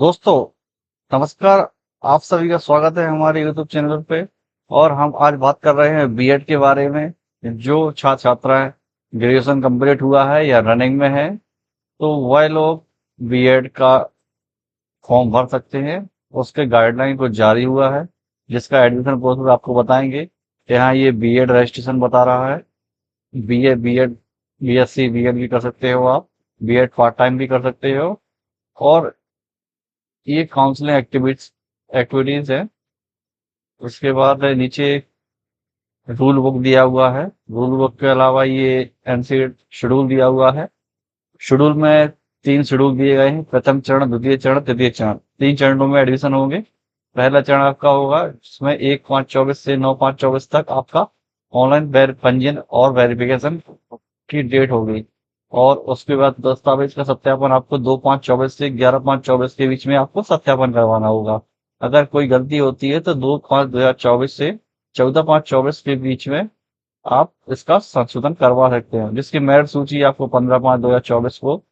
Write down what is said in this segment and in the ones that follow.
दोस्तों, नमस्कार। आप सभी का स्वागत है हमारे यूट्यूब चैनल पे। और हम आज बात कर रहे हैं बीएड के बारे में। जो छात्र छात्राएं ग्रेजुएशन कंप्लीट हुआ है या रनिंग में है, तो वह लोग बीएड का फॉर्म भर सकते हैं। उसके गाइडलाइन कुछ जारी हुआ है, जिसका एडमिशन प्रोसेस आपको बताएंगे। यहाँ ये बीएड रजिस्ट्रेशन बता रहा है। बीए बीएड बीएससी बीएड भी कर सकते हो आप। बीएड पार्ट टाइम भी कर सकते हो। और ये काउंसलिंग एक्टिविटीज है। उसके बाद नीचे रूल बुक दिया हुआ है। रूल बुक के अलावा ये एनसीईआरटी शेड्यूल दिया हुआ है। शेड्यूल में 3 शेड्यूल दिए गए हैं: प्रथम चरण, द्वितीय चरण, तृतीय चरण। 3 चरणों में एडमिशन होंगे। पहला चरण आपका होगा जिसमें 1/5/24 से 9/5/24 तक आपका ऑनलाइन पंजीयन और वेरिफिकेशन की डेट होगी। और उसके बाद दस्तावेज का सत्यापन आपको 2/5/24 से 11/5/24 के बीच में आपको सत्यापन करवाना होगा। अगर कोई गलती होती है तो 2/5/2024 से 14/5/24 के बीच में आप इसका संशोधन करवा सकते हैं, जिसकी मेरिट सूची आपको 15/5/2024 को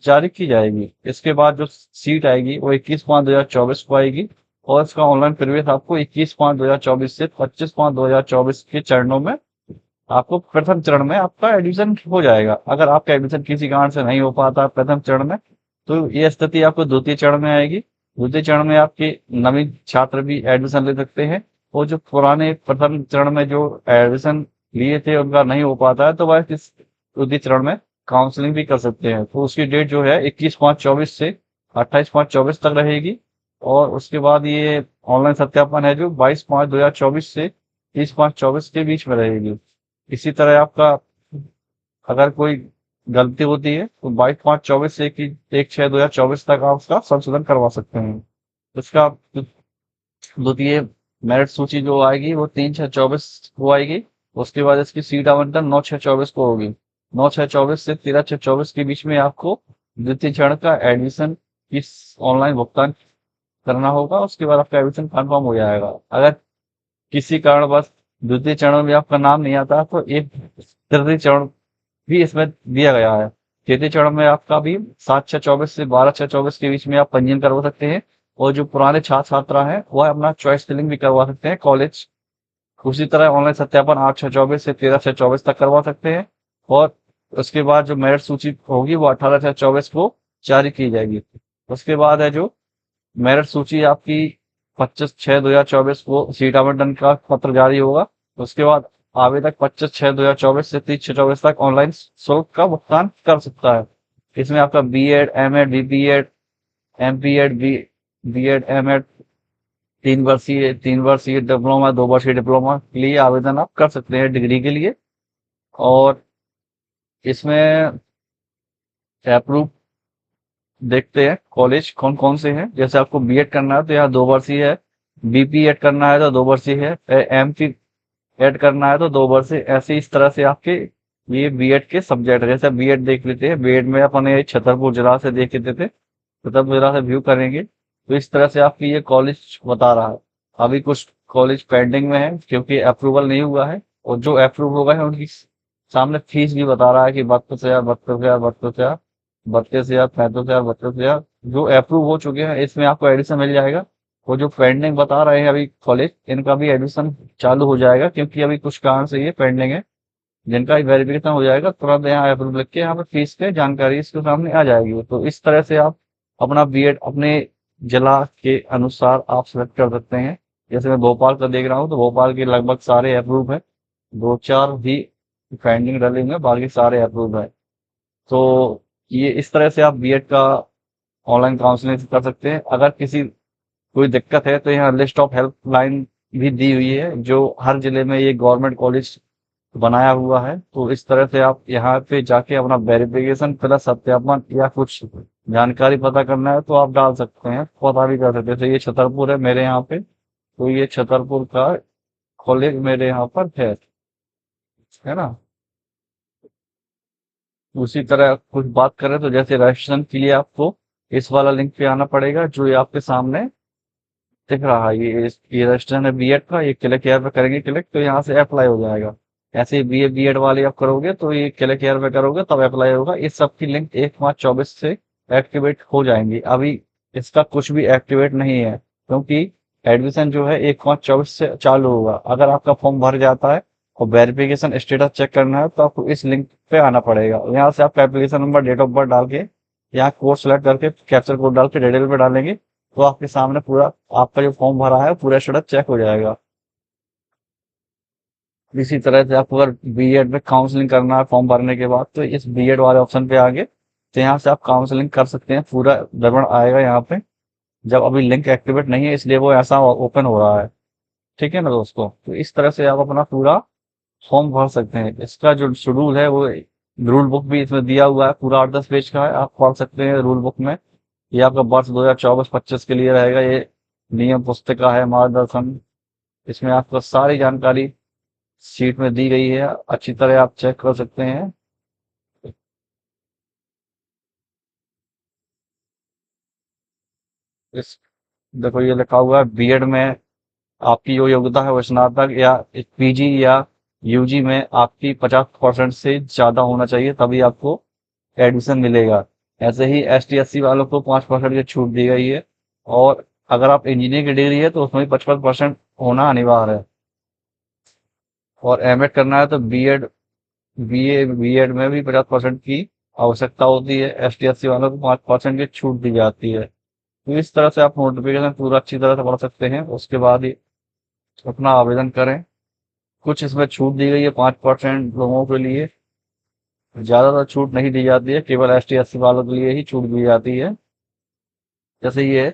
जारी की जाएगी। इसके बाद जो सीट आएगी वो 21/5/2024 को आएगी। और इसका ऑनलाइन प्रवेश आपको 21/5/2024 से 25/5/2024 के चरणों में आपको प्रथम चरण में आपका एडमिशन हो जाएगा। अगर आपका एडमिशन किसी कारण से नहीं हो पाता प्रथम चरण में, तो ये स्थिति आपको द्वितीय चरण में आएगी। द्वितीय चरण में आपके नवीन छात्र भी एडमिशन ले सकते हैं। और जो पुराने प्रथम चरण में जो एडमिशन लिए थे उनका नहीं हो पाता है, तो वह इस द्वितीय चरण में काउंसलिंग भी कर सकते हैं। तो उसकी डेट जो है 21/5/24 से 28/5/24 तक रहेगी। और उसके बाद ये ऑनलाइन सत्यापन है जो 22/5/2024 से 30/5/24 के बीच में रहेगी। इसी तरह आपका अगर कोई गलती होती है तो 22/5/24 से 1/6/2024 तक आप उसका संशोधन करवा सकते हैं। इसका द्वितीय मेरिट सूची जो आएगी वो 3/6/24 को आएगी। उसके बाद इसकी सीट आवंटन 9/6/24 को होगी। 9/6/24 से 13/6/24 के बीच में आपको द्वितीय चरण का एडमिशन इस ऑनलाइन भुगतान करना होगा। उसके बाद आपका एडमिशन कंफर्म हो जाएगा। अगर किसी कारणवश द्वितीय चरण में आपका नाम नहीं आता तो एक तृतीय चरण भी इसमें दिया गया है। तृतीय चरण में आपका भी 7/6/24 से 12/6/24 के बीच में आप पंजीयन करवा सकते हैं। और जो पुराने छात्र छात्रा हैं वह अपना चॉइस फिलिंग भी करवा सकते हैं कॉलेज। उसी तरह ऑनलाइन सत्यापन 8/6/24 से 13/6/24 तक करवा सकते हैं। और उसके बाद जो मेरिट सूची होगी वो 18/6/24 को जारी की जाएगी। उसके बाद है जो मेरिट सूची आपकी 25/6/2024 को सीट आवंटन का पत्र जारी होगा। उसके बाद आवेदक 25/6/2024 से 30/6/24 तक ऑनलाइन शुल्क का भुगतान कर सकता है। इसमें आपका BEd, MEd, BPEd, MPEd, BEd, MEd, 3 वर्षीय डिप्लोमा, 2 वर्षीय डिप्लोमा के लिए आवेदन आप कर सकते हैं डिग्री के लिए। और इसमें अप्रूव देखते हैं कॉलेज कौन कौन से हैं। जैसे आपको बीएड करना है तो यहाँ 2 वर्षीय है। बीपीएड करना है तो 2 वर्षीय है। एमपी एड करना है तो 2 वर्षीय। ऐसे इस तरह से आपके ये बीएड के सब्जेक्ट है। जैसे बीएड देख लेते हैं। बीएड में अपन ये छतरपुर जिला से देख लेते थे, छतरपुर जिला से व्यू करेंगे तो इस तरह से आपकी ये कॉलेज बता रहा है। अभी कुछ कॉलेज पेंडिंग में है क्योंकि अप्रूवल नहीं हुआ है। और जो अप्रूव हो गए हैं उनकी सामने फीस भी बता रहा है कि 32,000, 32,000, 32,000, 32,000, 35,000, 32,000। जो अप्रूव हो चुके हैं इसमें आपको एडमिशन मिल जाएगा। वो जो पेंडिंग बता रहे हैं अभी कॉलेज, इनका भी एडमिशन चालू हो जाएगा क्योंकि अभी कुछ कारण से ये पेंडिंग है। जिनका वेरिफिकेशन हो जाएगा तुरंत यहाँ अप्रूव लिख के यहाँ पे फीस के जानकारी इसके सामने आ जाएगी। तो इस तरह से आप अपना बीएड अपने जिला के अनुसार आप सेलेक्ट कर सकते हैं। जैसे मैं भोपाल का देख रहा हूँ तो भोपाल के लगभग सारे अप्रूव है। 2-4 ही पेंडिंग डले हुए हैं, बाकी सारे अप्रूव है। तो ये इस तरह से आप बीएड का ऑनलाइन काउंसलिंग कर सकते हैं। अगर किसी कोई दिक्कत है तो यहाँ लिस्ट ऑफ हेल्पलाइन भी दी हुई है जो हर जिले में ये गवर्नमेंट कॉलेज बनाया हुआ है। तो इस तरह से आप यहाँ पे जाके अपना वेरिफिकेशन प्लस सत्यापन या कुछ जानकारी पता करना है तो आप डाल सकते हैं, पता भी कर सकते हैं। तो ये छतरपुर है मेरे यहाँ पे, तो ये छतरपुर का कॉलेज मेरे यहाँ पर है ना। उसी तरह कुछ बात करें तो जैसे रजिस्ट्रेशन के लिए आपको इस वाला लिंक पे आना पड़ेगा जो ये आपके सामने दिख रहा है। ये रजिस्ट्रेशन है बीएड का। ये क्लिक यहाँ पे करेंगे, क्लिक तो यहाँ से अप्लाई हो जाएगा। ऐसे ही बीए बीएड वाले आप करोगे तो ये क्लिक यहाँ पे करोगे तब अप्लाई होगा। इस सब की लिंक 1/5/24 से एक्टिवेट हो जाएंगी। अभी इसका कुछ भी एक्टिवेट नहीं है, क्योंकि एडमिशन जो है 1/5/24 से चालू होगा। अगर आपका फॉर्म भर जाता है और वेरिफिकेशन स्टेटस चेक करना है तो आपको इस लिंक पे आना पड़ेगा। यहाँ से आपका application number, date of birth डाल के, यहाँ कोड सेलेक्ट करके कैप्चर कोड डाल के डिटेल पे डालेंगे तो आपके सामने पूरा आपका जो फॉर्म भरा है पूरा स्टेटस चेक हो जाएगा। इसी तरह से आपको अगर बीएड में काउंसलिंग करना है फॉर्म भरने के बाद, तो इस बीएड वाले ऑप्शन पे आगे तो यहाँ से आप काउंसलिंग कर सकते हैं। पूरा विवरण आएगा यहाँ पे। जब अभी लिंक एक्टिवेट नहीं है इसलिए वो ऐसा ओपन हो रहा है। ठीक है ना दोस्तों, तो इस तरह से आप अपना पूरा फॉर्म भर सकते हैं। इसका जो शेड्यूल है वो रूल बुक भी इसमें दिया हुआ है, पूरा 8-10 पेज का है, आप पढ़ सकते हैं रूल बुक में। ये आपका वर्ष 2024-25 के लिए रहेगा। ये नियम पुस्तिका है, मार्गदर्शन, इसमें आपको सारी जानकारी शीट में दी गई है, अच्छी तरह आप चेक कर सकते हैं। इस देखो ये लिखा हुआ है बीएड में आपकी जो योग्यता है वो स्नातक या पीजी या यूजी में आपकी 50% से ज्यादा होना चाहिए, तभी आपको एडमिशन मिलेगा। ऐसे ही एस टी एस सी वालों को 5% की छूट दी गई है। और अगर आप इंजीनियरिंग की डिग्री है तो उसमें भी 55% होना अनिवार्य है। और एमएड करना है तो बीएड बीएड में भी 50% की आवश्यकता होती है। एस टी एस सी वालों को 5% की छूट दी जाती है। तो इस तरह से आप नोटिफिकेशन पूरा अच्छी तरह से पढ़ सकते हैं, उसके बाद ही अपना आवेदन करें। कुछ इसमें छूट दी गई है 5% लोगों के लिए, ज्यादातर छूट नहीं दी जाती है, केवल एस टी एस सी वालों के लिए ही छूट दी जाती है। जैसे ये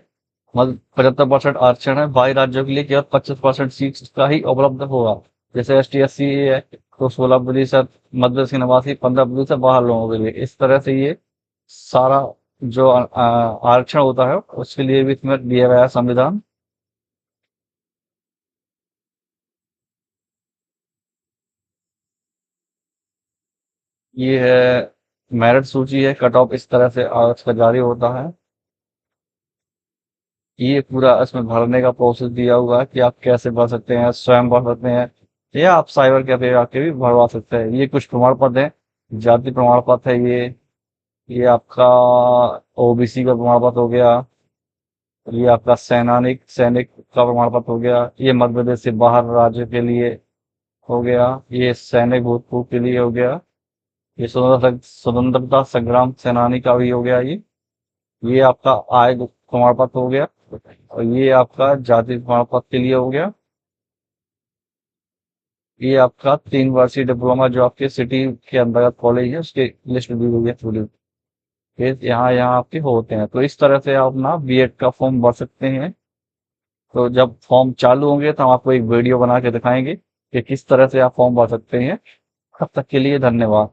मतलब 75% आरक्षण है, 22 राज्यों के लिए केवल 25% सीट का ही उपलब्ध होगा। जैसे एस टी एस सी है तो 16%, मध्य प्रदेश के निवासी 15% बाहर लोगों के लिए। इस तरह से ये सारा जो आरक्षण होता है उसके लिए भी इसमें दिया गया है संविधान। ये है मेरिट सूची है, कट ऑफ इस तरह से इसका जारी होता है। ये पूरा इसमें भरने का प्रोसेस दिया हुआ है कि आप कैसे भर सकते हैं, स्वयं भर सकते हैं या आप साइबर कैफे आके भी भरवा सकते हैं। ये कुछ प्रमाण पत्र हैं। जाति प्रमाण पत्र है ये आपका ओबीसी का प्रमाण पत्र हो गया। ये आपका सैनिक का प्रमाण पत्र हो गया। ये मध्य प्रदेश से बाहर राज्य के लिए हो गया। ये सैनिक भूतपूर्व के लिए हो गया। ये स्वतंत्रता संग्राम सेनानी का भी हो गया। ये आपका आय प्रमाण पत्र हो गया। और ये आपका जाति प्रमाण पत्र के लिए हो गया। ये आपका 3 वर्षीय डिप्लोमा जो आपके सिटी के अंतर्गत कॉलेज है उसके लिस्ट दी हुई है पूरी। फिर यहाँ यहाँ आपके होते हैं, तो इस तरह से आप ना बीएड का फॉर्म भर सकते हैं। तो जब फॉर्म चालू होंगे तो हम आपको एक वीडियो बना के दिखाएंगे कि किस तरह से आप फॉर्म भर सकते हैं। तब तक के लिए धन्यवाद।